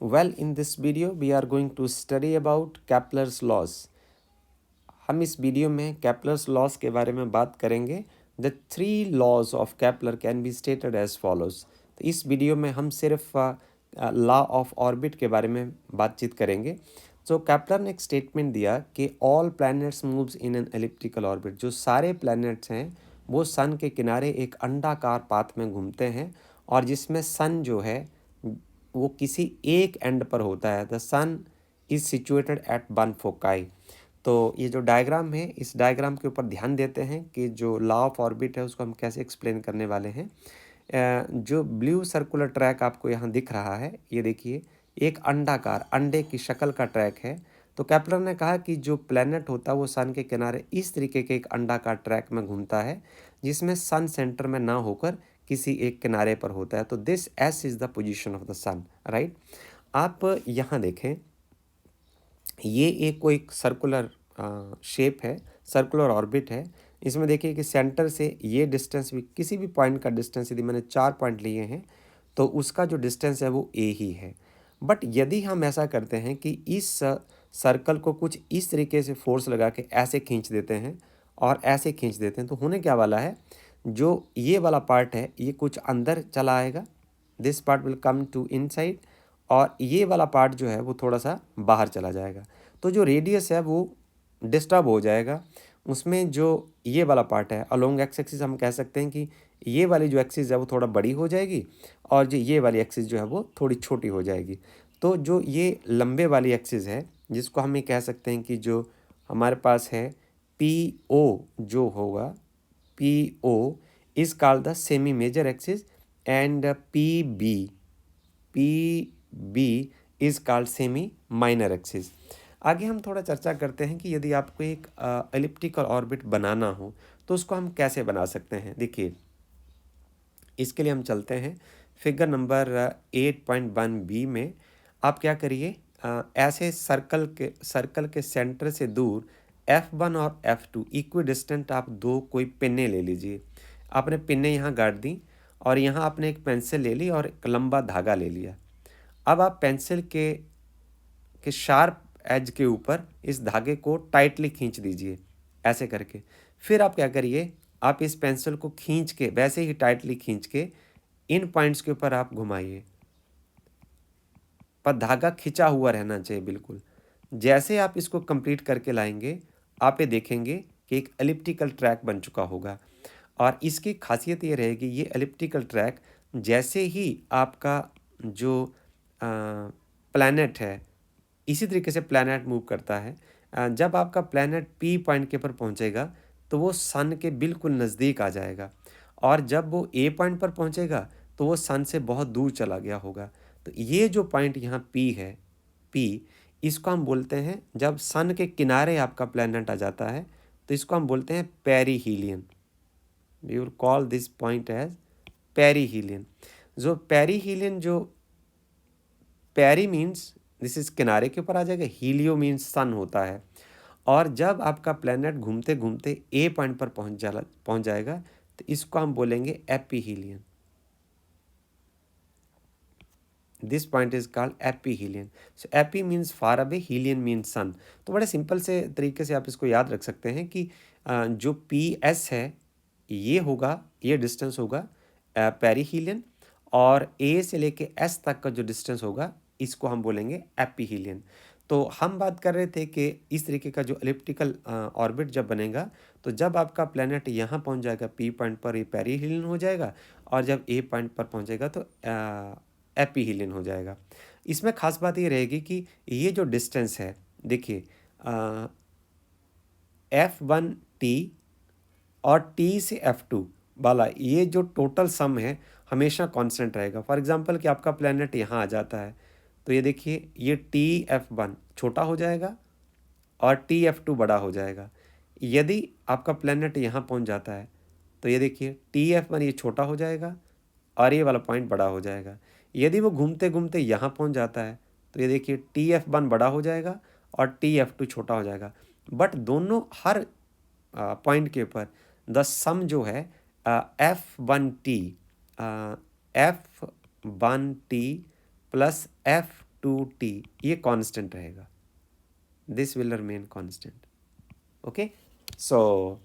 Well, in this video we are going to study about Kepler's laws. हम इस video में Kepler's laws के बारे में बात करेंगे. The three laws of Kepler can be stated as follows. तो इस वीडियो में हम सिर्फ लॉ ऑफ ऑर्बिट के बारे में बातचीत करेंगे. तो कैप्लर ने एक स्टेटमेंट दिया कि all planets moves in an elliptical orbit. जो सारे प्लैनेट्स हैं वो सन के किनारे एक अंडाकार पाथ में घूमते हैं और जिसमें सन जो है वो किसी एक एंड पर होता है. The sun is situated at one foci. तो ये जो डायग्राम है इस डायग्राम के ऊपर ध्यान देते हैं कि जो लॉ ऑफ ऑर्बिट है उसको हम कैसे एक्सप्लेन करने वाले हैं. जो ब्लू सर्कुलर ट्रैक आपको यहाँ दिख रहा है ये देखिए एक अंडाकार अंडे की शक्ल का ट्रैक है. तो कैप्लर ने कहा कि जो प्लैनेट होता है वो सन के किनारे इस तरीके के एक अंडाकार ट्रैक में घूमता है जिसमें सन सेंटर में ना होकर किसी एक किनारे पर होता है. तो this S is the position of the sun, right. आप यहाँ देखें ये एक कोई सर्कुलर शेप है, सर्कुलर ऑर्बिट है. इसमें देखिए कि सेंटर से ये डिस्टेंस भी किसी भी पॉइंट का डिस्टेंस यदि मैंने 4 पॉइंट लिए हैं तो उसका जो डिस्टेंस है वो ए ही है. बट यदि हम ऐसा करते हैं कि इस सर्कल को कुछ इस तरीके से फोर्स लगा के ऐसे खींच देते हैं और ऐसे खींच देते हैं तो होने क्या वाला है, जो ये वाला पार्ट है ये कुछ अंदर चला आएगा. This part will come to inside और ये वाला पार्ट जो है वो थोड़ा सा बाहर चला जाएगा. तो जो रेडियस है वो डिस्टर्ब हो जाएगा. उसमें जो ये वाला पार्ट है अलोंग एक्स एक्सिस हम कह सकते हैं कि ये वाली जो एक्सिस है वो थोड़ा बड़ी हो जाएगी और जो ये वाली एक्सिस जो है वो थोड़ी छोटी हो जाएगी. तो जो ये लंबे वाली एक्सिस है जिसको हम ये कह सकते हैं कि जो हमारे पास है पी ओ जो होगा P O is called the semi major axis and P B is called semi minor axis. आगे हम थोड़ा चर्चा करते हैं कि यदि आपको एक एलिप्टिकल ऑर्बिट बनाना हो तो उसको हम कैसे बना सकते हैं. देखिए इसके लिए हम चलते हैं फिगर नंबर 8.1 बी में. आप क्या करिए ऐसे सर्कल के सेंटर से दूर F1 और F2 इक्विडिस्टेंट आप दो कोई पिन्ने ले लीजिए. आपने पिन्ने यहाँ गाड़ दी और यहाँ आपने एक पेंसिल ले ली और एक लंबा धागा ले लिया. अब आप पेंसिल के शार्प एज के ऊपर इस धागे को टाइटली खींच दीजिए ऐसे करके. फिर आप क्या करिए आप इस पेंसिल को खींच के वैसे ही टाइटली खींच के इन पॉइंट्स के ऊपर आप घुमाइए पर धागा खिंचा हुआ रहना चाहिए बिल्कुल. जैसे आप इसको कंप्लीट करके लाएंगे आप ये देखेंगे कि एक एलिप्टिकल ट्रैक बन चुका होगा. और इसकी खासियत ये रहेगी ये एलिप्टिकल ट्रैक जैसे ही आपका जो प्लैनेट है इसी तरीके से प्लैनेट मूव करता है. जब आपका प्लैनेट पी पॉइंट के पर पहुंचेगा तो वो सन के बिल्कुल नज़दीक आ जाएगा और जब वो ए पॉइंट पर पहुंचेगा तो वो सन से बहुत दूर चला गया होगा. तो ये जो पॉइंट यहाँ पी है पी इसको हम बोलते हैं जब सन के किनारे आपका प्लैनेट आ जाता है तो इसको हम बोलते हैं perihelion. We will call this point as perihelion. जो पेरीहीलियन जो पेरी मीन्स दिस इज किनारे के ऊपर आ जाएगा, हीलियो मीन्स सन होता है. और जब आपका प्लैनेट घूमते घूमते ए पॉइंट पर पहुंच जाएगा तो इसको हम बोलेंगे aphelion. This point is called aphelion. So api means far away, helion means sun. तो बड़े सिंपल से तरीके से आप इसको याद रख सकते हैं कि जो पी एस है ये होगा ये डिस्टेंस होगा पेरीहीलियन और ए से लेके एस तक का जो डिस्टेंस होगा इसको हम बोलेंगे एपीहीलियन. तो हम बात कर रहे थे कि इस तरीके का जो एलिप्टिकल ऑर्बिट जब बनेगा तो जब आपका प्लैनेट यहाँ पहुँच जाएगा पी पॉइंट पर ये पेरीहीलियन हो जाएगा और जब ए पॉइंट पर पहुँचेगा तो एपीहीलियन हो जाएगा. इसमें खास बात ये रहेगी कि ये जो डिस्टेंस है देखिए F1T और T से F2 वाला ये जो टोटल सम है हमेशा कांस्टेंट रहेगा. फॉर एग्जांपल कि आपका प्लैनेट यहाँ आ जाता है तो ये देखिए ये TF1 छोटा हो जाएगा और TF2 बड़ा हो जाएगा. यदि आपका प्लैनेट यहाँ पहुँच जाता है तो ये देखिए TF1 ये छोटा हो जाएगा और ये वाला पॉइंट बड़ा हो जाएगा. यदि वो घूमते घूमते यहाँ पहुँच जाता है तो ये देखिए TF1 बड़ा हो जाएगा और TF2 छोटा हो जाएगा. बट दोनों हर पॉइंट के ऊपर द सम जो है F1T प्लस F2T ये कांस्टेंट रहेगा, this will remain constant. Okay, so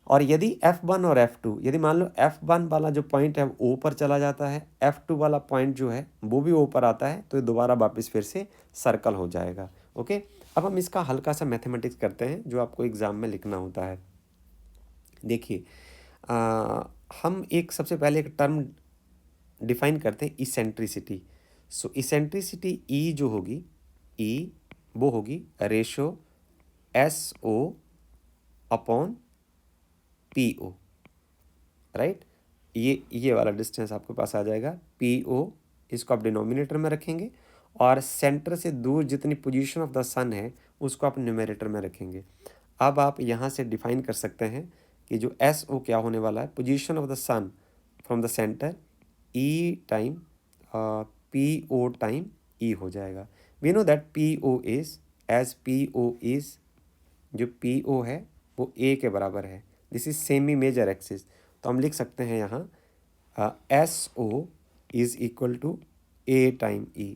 और यदि F1 और F2, यदि मान लो F1 वाला जो पॉइंट है वो ऊपर चला जाता है, F2 वाला पॉइंट जो है वो भी ऊपर आता है, तो ये दोबारा वापस फिर से सर्कल हो जाएगा। ओके, अब हम इसका हल्का सा मैथमेटिक्स करते हैं जो आपको एग्ज़ाम में लिखना होता है। देखिए, हम एक सबसे पहले एक टर्म डिफाइन करते हैं, इसेंट्रिसिटी। सो इसेंट्रिसिटी ई जो होगी, ई वो होगी ratio SO upon PO, right. ये वाला डिस्टेंस आपके पास आ जाएगा PO, इसको आप डिनोमिनेटर में रखेंगे और सेंटर से दूर जितनी पोजीशन ऑफ द सन है उसको आप न्यूमरेटर में रखेंगे। अब आप यहाँ से डिफाइन कर सकते हैं कि जो SO क्या होने वाला है, position of the sun from the centre, E time PO time E हो जाएगा। We know that PO is, as PO is, जो PO है वो A के बराबर है, this is semi major axis, तो हम लिख सकते हैं यहाँ SO is equal to A time E।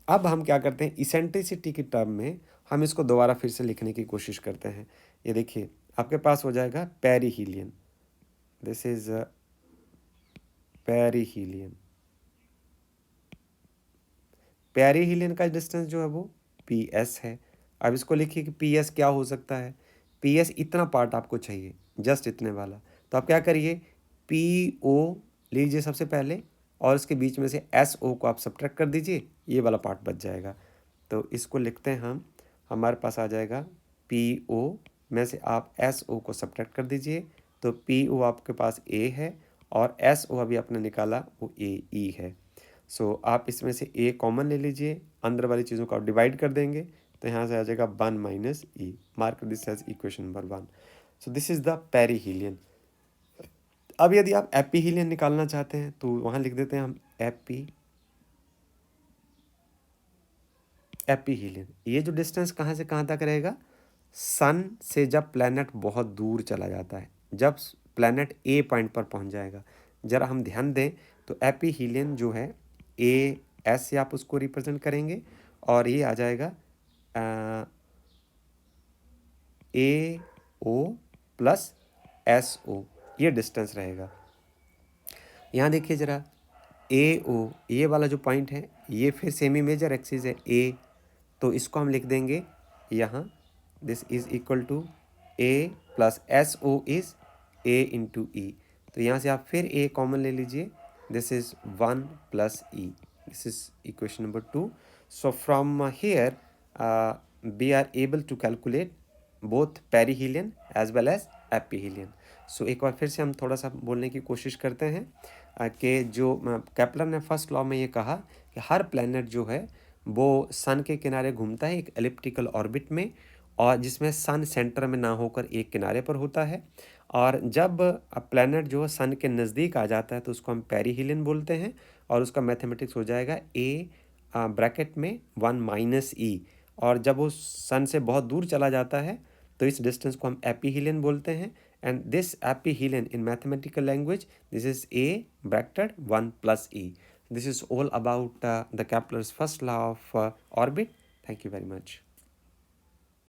अब हम क्या करते हैं, इसेंट्रिसिटी की टर्म में हम इसको दोबारा फिर से लिखने की कोशिश करते हैं। ये देखिए आपके पास हो जाएगा perihelion, this is perihelion. Perihelion का डिस्टेंस जो है वो PS है। अब इसको लिखिए कि PS क्या हो सकता है, PS इतना पार्ट आपको चाहिए, जस्ट इतने वाला, तो आप क्या करिए PO लीजिए सबसे पहले और इसके बीच में से SO को आप सब्ट्रैक्ट कर दीजिए, ये वाला पार्ट बच जाएगा। तो इसको लिखते हैं हम, हमारे पास आ जाएगा PO में से आप SO को सब्ट्रैक्ट कर दीजिए, तो PO आपके पास A है और SO अभी आपने निकाला वो AE है। सो आप इसमें से A कॉमन ले लीजिए, अंदर वाली चीज़ों को आप डिवाइड कर देंगे, तो यहाँ से आ जाएगा 1 minus E, mark this as equation number 1। So this is the perihelion. अब यदि आप एपीहीलियन निकालना चाहते हैं तो वहाँ लिख देते हैं हम एपीहीलियन। ये जो डिस्टेंस कहाँ से कहाँ तक रहेगा, सन से जब प्लैनेट बहुत दूर चला जाता है, जब प्लैनेट A पॉइंट पर पहुँच जाएगा, ज़रा हम ध्यान दें तो एपीहीलियन जो है AS से आप उसको रिप्रेजेंट करेंगे और ये आ जाएगा AO प्लस SO, ये डिस्टेंस रहेगा। यहाँ देखिए ज़रा AO, ये वाला जो पॉइंट है ये फिर सेमी मेजर एक्सिस है A, तो इसको हम लिख देंगे यहाँ, this is equal to A plus SO is A into E। तो यहाँ से आप फिर A कॉमन ले लीजिए, this is 1 plus E, this is equation number 2। So from here we are able to calculate both perihelion as well as एपीहीलियन। सो एक बार फिर से हम थोड़ा सा बोलने की कोशिश करते हैं कि जो केपलर ने फर्स्ट लॉ में ये कहा कि हर प्लैनेट जो है वो सन के किनारे घूमता है एक एलिप्टिकल ऑर्बिट में, और जिसमें सन सेंटर में ना होकर एक किनारे पर होता है, और जब प्लैनेट जो है सन के नज़दीक आ जाता है तो उसको हम पेरीहीलियन बोलते हैं, और उसका मैथमेटिक्स हो जाएगा A ब्रैकेट में 1 माइनस E, और जब वो सन से बहुत दूर चला जाता है तो इस डिस्टेंस को हम एपीहीलियन बोलते हैं। And this aphelion in mathematical language, this is A bracketed 1 plus E। This is all about the Kepler's first law of orbit. Thank you very much.